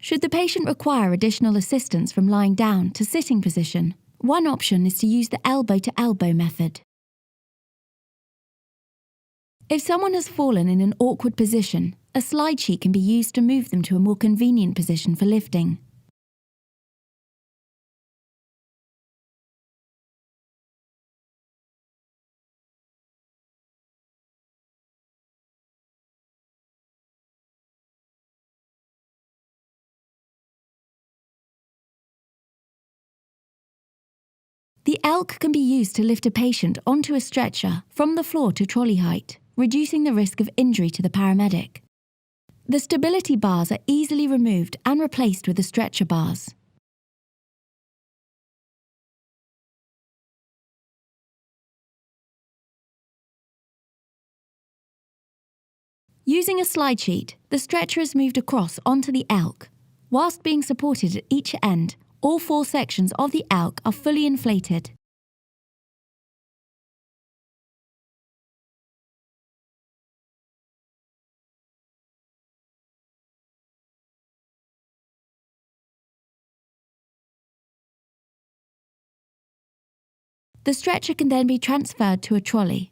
Should the patient require additional assistance from lying down to sitting position, one option is to use the elbow-to-elbow method. If someone has fallen in an awkward position, a slide sheet can be used to move them to a more convenient position for lifting. The ELK can be used to lift a patient onto a stretcher from the floor to trolley height, reducing the risk of injury to the paramedic. The stability bars are easily removed and replaced with the stretcher bars. Using a slide sheet, the stretcher is moved across onto the ELK. Whilst being supported at each end, all 4 sections of the ELK are fully inflated. The stretcher can then be transferred to a trolley.